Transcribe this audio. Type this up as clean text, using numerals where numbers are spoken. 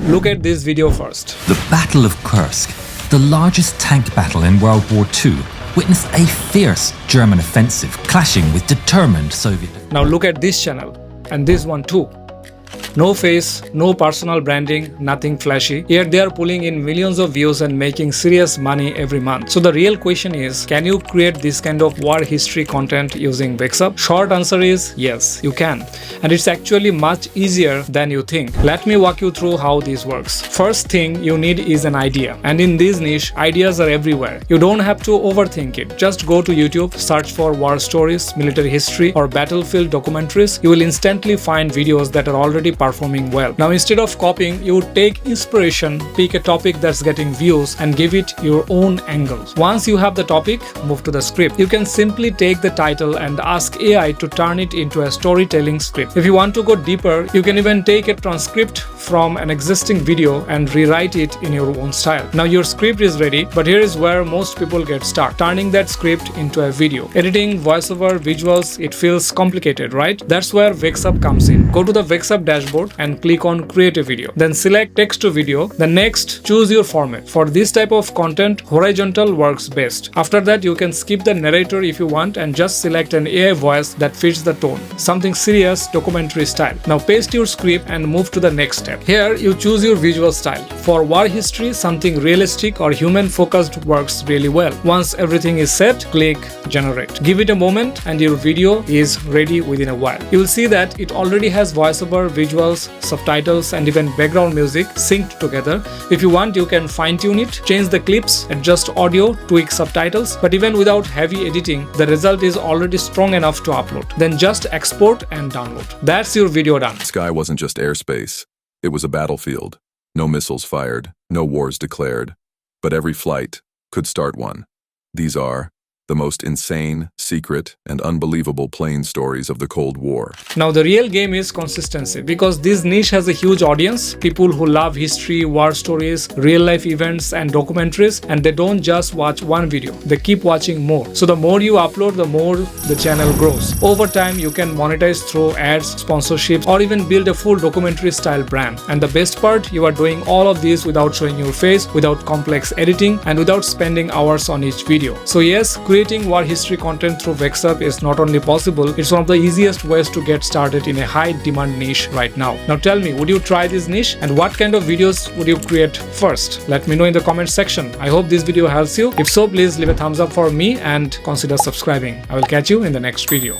Look at this video first. The Battle of Kursk, the largest tank battle in World War II, witnessed a fierce German offensive clashing with determined Soviet. Now look at this channel and this one too. No face, no personal branding, nothing flashy, yet they are pulling in millions of views and making serious money every month. So the real question is, can you create this kind of war history content using Vexub? Short answer is yes, you can. And it's actually much easier than you think. Let me walk you through how this works. First thing you need is an idea. And in this niche, ideas are everywhere. You don't have to overthink it. Just go to YouTube, search for war stories, military history, or battlefield documentaries. You will instantly find videos that are already performing well. Now instead of copying, you take inspiration, pick a topic that's getting views and give it your own angle. Once you have the topic, move to the script. You can simply take the title and ask AI to turn it into a storytelling script. If you want to go deeper, you can even take a transcript from an existing video and rewrite it in your own style. Now your script is ready, but here is where most people get stuck, turning that script into a video. Editing, voiceover, visuals, it feels complicated, right? That's where Vexub comes in. Go to the Vexub dashboard and click on create a video. Then select text to video. Then next, choose your format. For this type of content, horizontal works best. After that, you can skip the narrator if you want and just select an AI voice that fits the tone. Something serious, documentary style. Now paste your script and move to the next step. Here, you choose your visual style. For war history, something realistic or human focused works really well. Once everything is set, click generate. Give it a moment and your video is ready within a while. You will see that it already has voiceover, visuals, subtitles, and even background music synced together. If you want, you can fine-tune it, change the clips, adjust audio, tweak subtitles, but even without heavy editing, the result is already strong enough to upload. Then just export and download. That's your video done. The sky wasn't just airspace. It was a battlefield. No missiles fired, no wars declared. But every flight could start one. These are the most insane, secret, and unbelievable plane stories of the Cold War. Now the real game is consistency, because this niche has a huge audience, people who love history, war stories, real-life events, and documentaries, and they don't just watch one video, they keep watching more. So the more you upload, the more the channel grows. Over time, you can monetize through ads, sponsorships, or even build a full documentary-style brand. And the best part, you are doing all of this without showing your face, without complex editing, and without spending hours on each video. So yes, creating war history content through Vexub is not only possible, it's one of the easiest ways to get started in a high demand niche right now. Now tell me, would you try this niche and what kind of videos would you create first? Let me know in the comment section. I hope this video helps you. If so, please leave a thumbs up for me and consider subscribing. I will catch you in the next video.